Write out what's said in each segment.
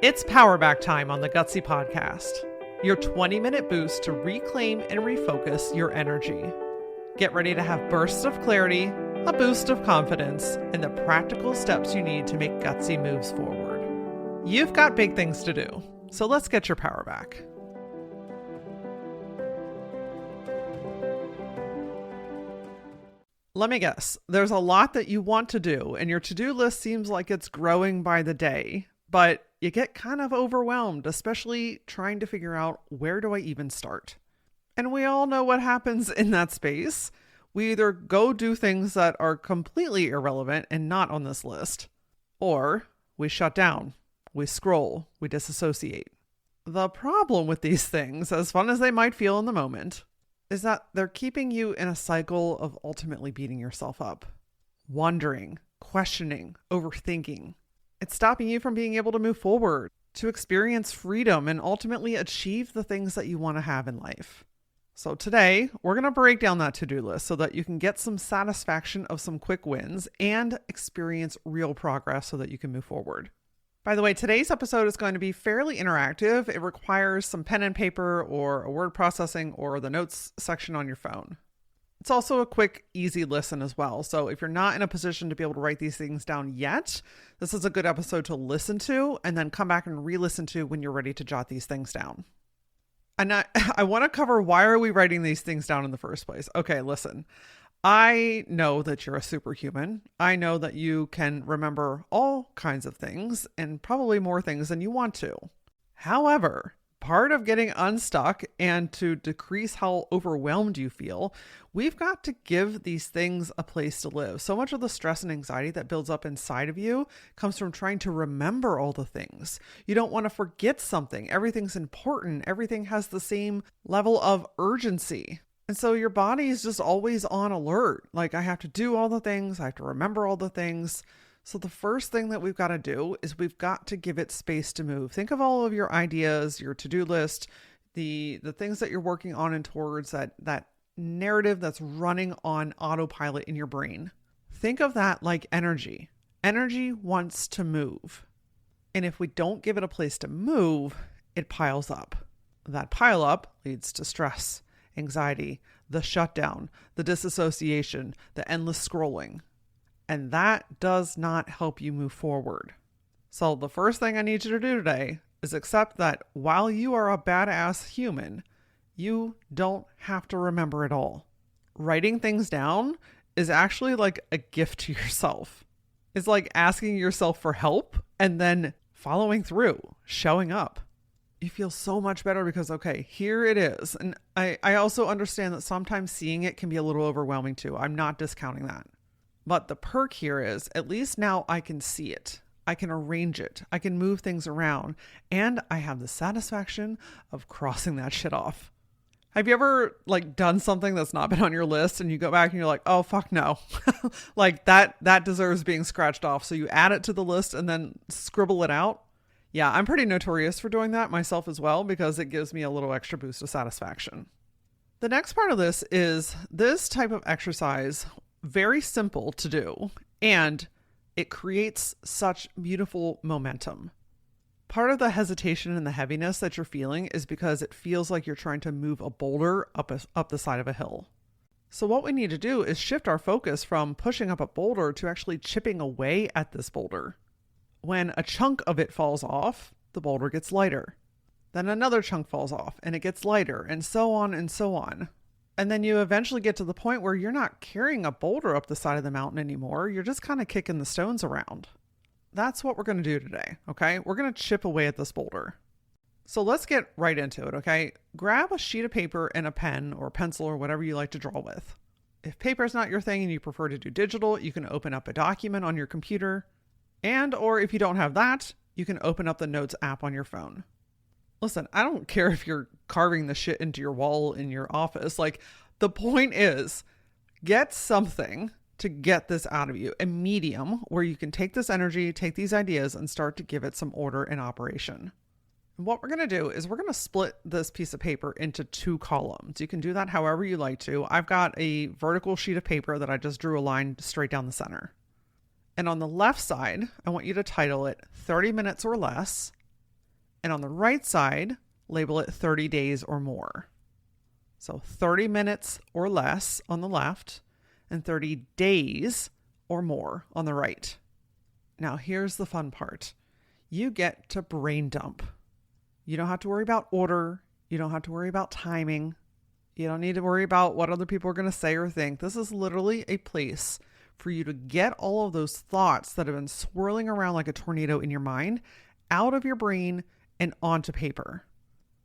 It's Powerback time on the Gutsy Podcast, your 20-minute boost to reclaim and refocus your energy. Get ready to have bursts of clarity, a boost of confidence, and the practical steps you need to make gutsy moves forward. You've got big things to do, so let's get your power back. Let me guess, there's a lot that you want to do, and your to-do list seems like it's growing by the day, but you get kind of overwhelmed, especially trying to figure out, where do I even start? And we all know what happens in that space. We either go do things that are completely irrelevant and not on this list, or we shut down, we scroll, we disassociate. The problem with these things, as fun as they might feel in the moment, is that they're keeping you in a cycle of ultimately beating yourself up, wondering, questioning, overthinking. It's stopping you from being able to move forward, to experience freedom, and ultimately achieve the things that you want to have in life. So today, we're going to break down that to-do list so that you can get some satisfaction of some quick wins and experience real progress so that you can move forward. By the way, today's episode is going to be fairly interactive. It requires some pen and paper or a word processing or the notes section on your phone. It's also a quick, easy listen as well. So if you're not in a position to be able to write these things down yet, this is a good episode to listen to and then come back and re-listen to when you're ready to jot these things down. And I want to cover, why are we writing these things down in the first place? Okay, listen. I know that you're a superhuman. I know that you can remember all kinds of things and probably more things than you want to. However, part of getting unstuck and to decrease how overwhelmed you feel, we've got to give these things a place to live. So much of the stress and anxiety that builds up inside of you comes from trying to remember all the things. You don't want to forget something. Everything's important. Everything has the same level of urgency. And so your body is just always on alert. Like, I have to do all the things. I have to remember all the things. So the first thing that we've got to do is we've got to give it space to move. Think of all of your ideas, your to-do list, the things that you're working on and towards, that narrative that's running on autopilot in your brain. Think of that like energy. Energy wants to move. And if we don't give it a place to move, it piles up. That pile up leads to stress, anxiety, the shutdown, the disassociation, the endless scrolling. And that does not help you move forward. So the first thing I need you to do today is accept that while you are a badass human, you don't have to remember it all. Writing things down is actually like a gift to yourself. It's like asking yourself for help and then following through, showing up. You feel so much better because, okay, here it is. And I also understand that sometimes seeing it can be a little overwhelming too. I'm not discounting that. But the perk here is, at least now I can see it. I can arrange it. I can move things around. And I have the satisfaction of crossing that shit off. Have you ever done something that's not been on your list and you go back and you're like, oh, fuck no. that deserves being scratched off. So you add it to the list and then scribble it out. Yeah, I'm pretty notorious for doing that myself as well, because it gives me a little extra boost of satisfaction. The next part of this is this type of exercise. Very simple to do, and it creates such beautiful momentum. Part of the hesitation and the heaviness that you're feeling is because it feels like you're trying to move a boulder up the side of a hill. So what we need to do is shift our focus from pushing up a boulder to actually chipping away at this boulder. When a chunk of it falls off, the boulder gets lighter. Then another chunk falls off and it gets lighter, and so on and so on. And then you eventually get to the point where you're not carrying a boulder up the side of the mountain anymore. You're just kind of kicking the stones around. That's what we're going to do today, okay? We're going to chip away at this boulder. So let's get right into it, okay? Grab a sheet of paper and a pen or pencil or whatever you like to draw with. If paper is not your thing and you prefer to do digital, you can open up a document on your computer. Or if you don't have that, you can open up the Notes app on your phone. Listen, I don't care if you're carving the shit into your wall in your office. The point is, get something to get this out of you, a medium where you can take this energy, take these ideas, and start to give it some order and operation. And what we're going to do is we're going to split this piece of paper into 2 columns. You can do that however you like to. I've got a vertical sheet of paper that I just drew a line straight down the center. And on the left side, I want you to title it 30 minutes or less, And on the right side, label it 30 days or more. So 30 minutes or less on the left and 30 days or more on the right. Now, here's the fun part. You get to brain dump. You don't have to worry about order. You don't have to worry about timing. You don't need to worry about what other people are going to say or think. This is literally a place for you to get all of those thoughts that have been swirling around like a tornado in your mind out of your brain and onto paper.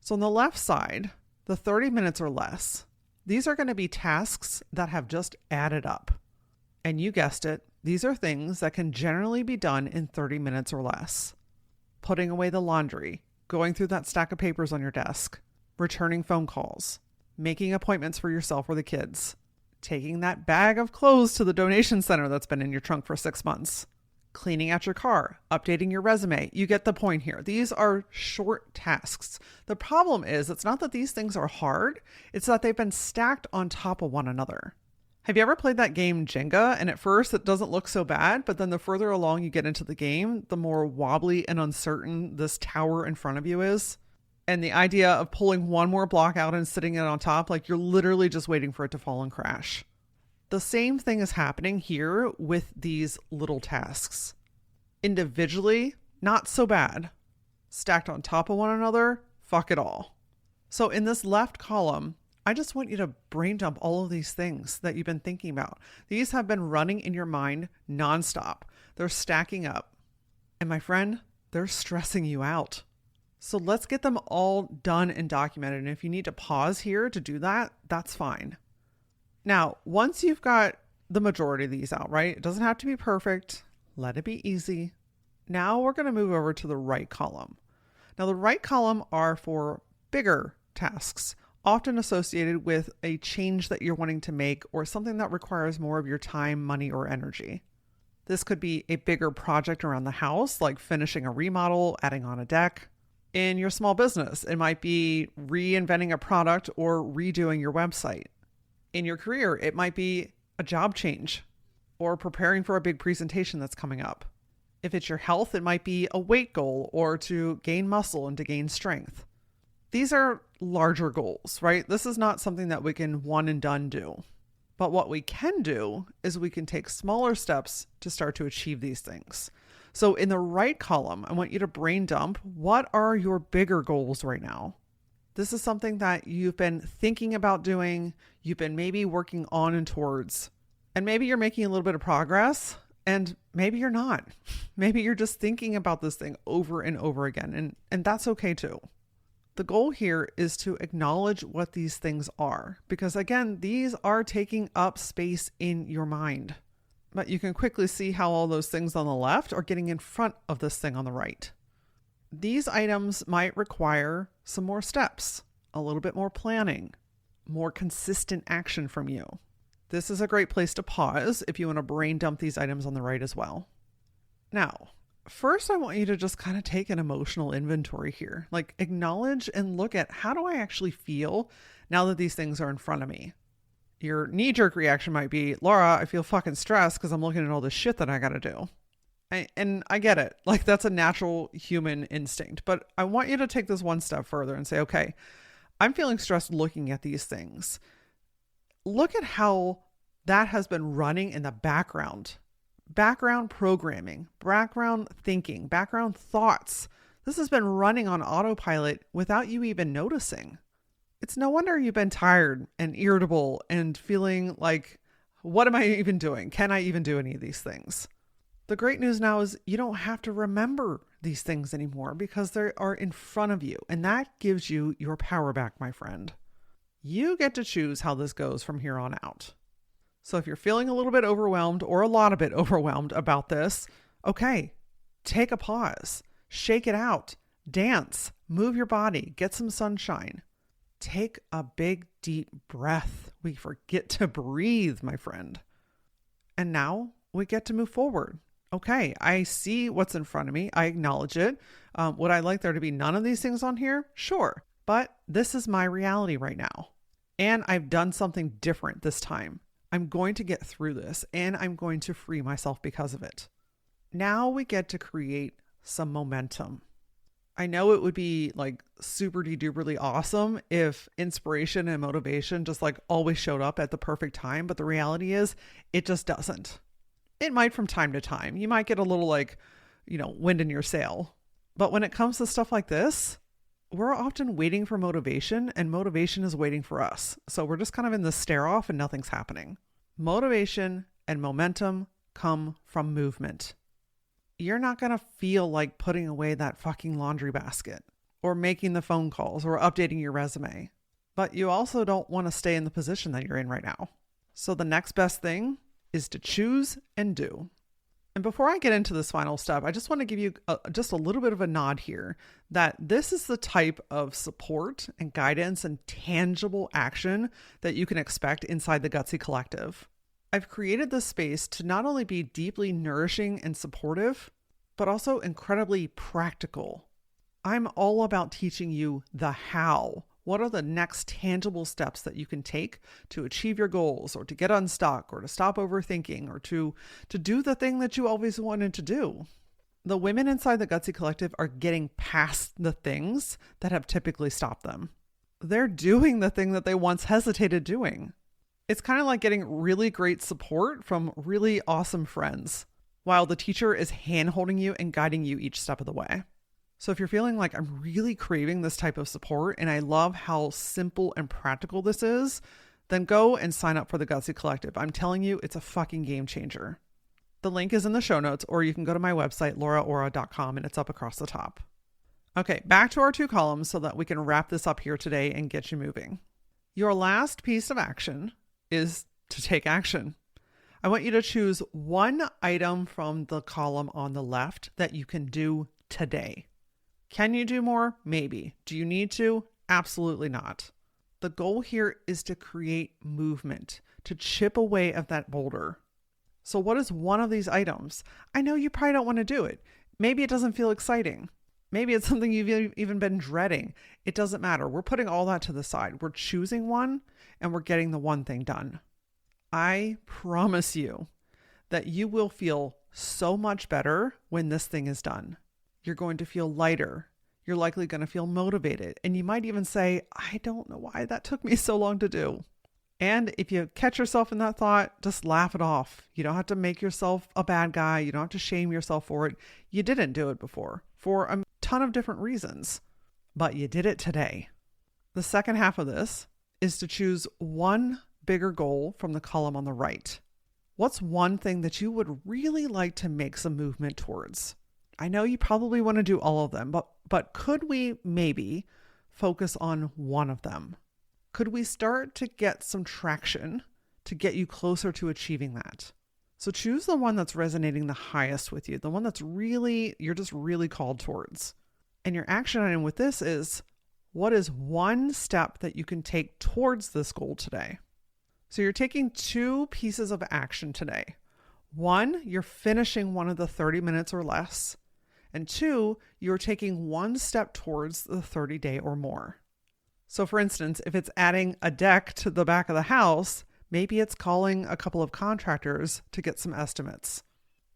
So on the left side, the 30 minutes or less, these are going to be tasks that have just added up. And you guessed it, these are things that can generally be done in 30 minutes or less. Putting away the laundry, going through that stack of papers on your desk, returning phone calls, making appointments for yourself or the kids, taking that bag of clothes to the donation center that's been in your trunk for 6 months, cleaning out your car, updating your resume. You get the point here. These are short tasks. The problem is, it's not that these things are hard, it's that they've been stacked on top of one another. Have you ever played that game Jenga? And at first it doesn't look so bad, but then the further along you get into the game, the more wobbly and uncertain this tower in front of you is. And the idea of pulling one more block out and sitting it on top, like you're literally just waiting for it to fall and crash. The same thing is happening here with these little tasks. Individually, not so bad. Stacked on top of one another, fuck it all. So in this left column, I just want you to brain dump all of these things that you've been thinking about. These have been running in your mind nonstop. They're stacking up. And my friend, they're stressing you out. So let's get them all done and documented. And if you need to pause here to do that, that's fine. Now, once you've got the majority of these out, right? It doesn't have to be perfect. Let it be easy. Now we're going to move over to the right column. Now the right column are for bigger tasks, often associated with a change that you're wanting to make or something that requires more of your time, money, or energy. This could be a bigger project around the house, like finishing a remodel, adding on a deck. In your small business, it might be reinventing a product or redoing your website. In your career, it might be a job change or preparing for a big presentation that's coming up. If it's your health, it might be a weight goal or to gain muscle and to gain strength. These are larger goals, right? This is not something that we can one and done do. But what we can do is we can take smaller steps to start to achieve these things. So in the right column, I want you to brain dump, what are your bigger goals right now? This is something that you've been thinking about doing, you've been maybe working on and towards, and maybe you're making a little bit of progress, and maybe you're not. Maybe you're just thinking about this thing over and over again, and that's okay too. The goal here is to acknowledge what these things are, because again, these are taking up space in your mind. But you can quickly see how all those things on the left are getting in front of this thing on the right. These items might require some more steps, a little bit more planning, more consistent action from you. This is a great place to pause if you want to brain dump these items on the right as well. Now, first, I want you to just kind of take an emotional inventory here. Like acknowledge and look at, how do I actually feel now that these things are in front of me? Your knee-jerk reaction might be, Laura, I feel fucking stressed because I'm looking at all this shit that I got to do. And I get it. Like that's a natural human instinct. But I want you to take this one step further and say, okay, I'm feeling stressed looking at these things. Look at how that has been running in the background. Background programming, background thinking, background thoughts. This has been running on autopilot without you even noticing. It's no wonder you've been tired and irritable and feeling like, what am I even doing? Can I even do any of these things? The great news now is you don't have to remember these things anymore because they are in front of you. And that gives you your power back, my friend. You get to choose how this goes from here on out. So if you're feeling a little bit overwhelmed or a lot of bit overwhelmed about this, okay, take a pause, shake it out, dance, move your body, get some sunshine. Take a big, deep breath. We forget to breathe, my friend. And now we get to move forward. Okay, I see what's in front of me. I acknowledge it. Would I like there to be none of these things on here? Sure. But this is my reality right now. And I've done something different this time. I'm going to get through this and I'm going to free myself because of it. Now we get to create some momentum. I know it would be like super duperly awesome if inspiration and motivation just like always showed up at the perfect time, but the reality is it just doesn't. It might from time to time. You might get a little like, wind in your sail. But when it comes to stuff like this, we're often waiting for motivation and motivation is waiting for us. So we're just kind of in this stare off and nothing's happening. Motivation and momentum come from movement. You're not going to feel like putting away that fucking laundry basket or making the phone calls or updating your resume. But you also don't want to stay in the position that you're in right now. So the next best thing is to choose and do. And before I get into this final step, I just want to give you just a little bit of a nod here that this is the type of support and guidance and tangible action that you can expect inside the Gutsy Collective. I've created this space to not only be deeply nourishing and supportive, but also incredibly practical. I'm all about teaching you the how. What are the next tangible steps that you can take to achieve your goals or to get unstuck or to stop overthinking or to do the thing that you always wanted to do? The women inside the Gutsy Collective are getting past the things that have typically stopped them. They're doing the thing that they once hesitated doing. It's kind of like getting really great support from really awesome friends, while the teacher is hand-holding you and guiding you each step of the way. So if you're feeling like I'm really craving this type of support and I love how simple and practical this is, then go and sign up for the Gutsy Collective. I'm telling you, it's a fucking game changer. The link is in the show notes, or you can go to my website, lauraora.com, and it's up across the top. Okay, back to our 2 columns so that we can wrap this up here today and get you moving. Your last piece of action is to take action. I want you to choose one item from the column on the left that you can do today. Can you do more? Maybe. Do you need to? Absolutely not. The goal here is to create movement, to chip away at that boulder. So what is one of these items? I know you probably don't want to do it. Maybe it doesn't feel exciting. Maybe it's something you've even been dreading. It doesn't matter. We're putting all that to the side. We're choosing one and we're getting the one thing done. I promise you that you will feel so much better when this thing is done. You're going to feel lighter. You're likely going to feel motivated. And you might even say, I don't know why that took me so long to do. And if you catch yourself in that thought, just laugh it off. You don't have to make yourself a bad guy. You don't have to shame yourself for it. You didn't do it before for a ton of different reasons, but you did it today. The second half of this is to choose one bigger goal from the column on the right. What's one thing that you would really like to make some movement towards? I know you probably want to do all of them, but could we maybe focus on one of them? Could we start to get some traction to get you closer to achieving that? So choose the one that's resonating the highest with you, the one that's you're just really called towards. And your action item with this is, what is one step that you can take towards this goal today? So you're taking 2 pieces of action today. 1, you're finishing one of the 30 minutes or less. And 2, you're taking 1 step towards the 30-day or more. So for instance, if it's adding a deck to the back of the house, maybe it's calling a couple of contractors to get some estimates.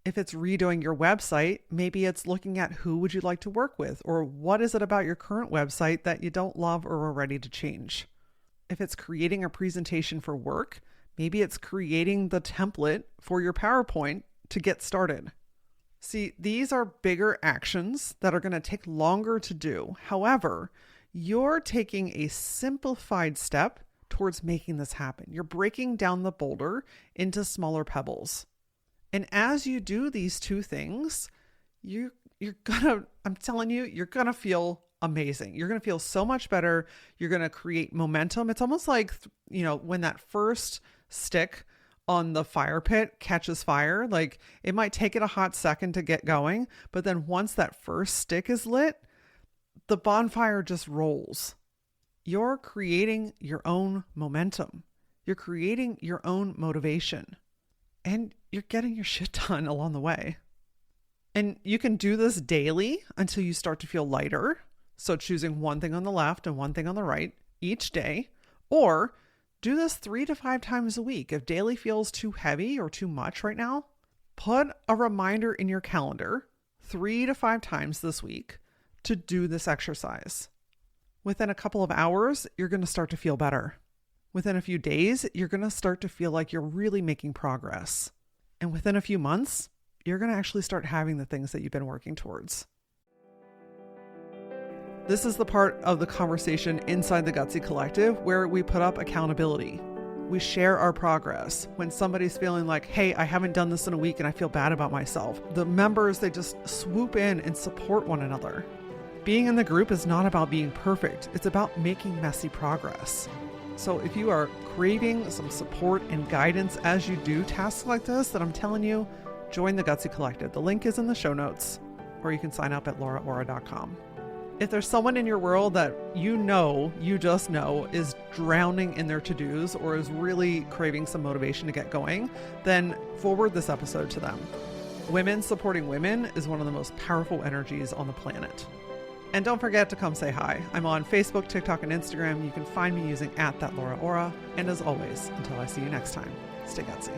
If it's redoing your website, maybe it's looking at who would you like to work with, or what is it about your current website that you don't love or are ready to change. If it's creating a presentation for work, maybe it's creating the template for your PowerPoint to get started. See, these are bigger actions that are going to take longer to do. However, you're taking a simplified step towards making this happen. You're breaking down the boulder into smaller pebbles. And as you do these 2 things, I'm telling you, you're going to feel amazing. You're going to feel so much better. You're going to create momentum. It's almost like, when that first stick on the fire pit catches fire, like it might take it a hot second to get going, but then once that first stick is lit, the bonfire just rolls. You're creating your own momentum. You're creating your own motivation. And you're getting your shit done along the way. And you can do this daily until you start to feel lighter. So choosing one thing on the left and one thing on the right each day. Or do this 3 to 5 times a week. If daily feels too heavy or too much right now, put a reminder in your calendar 3 to 5 times this week to do this exercise. Within a couple of hours, you're going to start to feel better. Within a few days, you're going to start to feel like you're really making progress. And within a few months, you're going to actually start having the things that you've been working towards. This is the part of the conversation inside the Gutsy Collective where we put up accountability. We share our progress. When somebody's feeling like, hey, I haven't done this in a week and I feel bad about myself, the members, they just swoop in and support one another. Being in the group is not about being perfect. It's about making messy progress. So if you are craving some support and guidance as you do tasks like this that I'm telling you, join the Gutsy Collective. The link is in the show notes, or you can sign up at lauraora.com. If there's someone in your world that you just know, is drowning in their to-dos or is really craving some motivation to get going, then forward this episode to them. Women supporting women is one of the most powerful energies on the planet. And don't forget to come say hi. I'm on Facebook, TikTok, and Instagram. You can find me using @thatlauraora. And as always, until I see you next time, stay gutsy.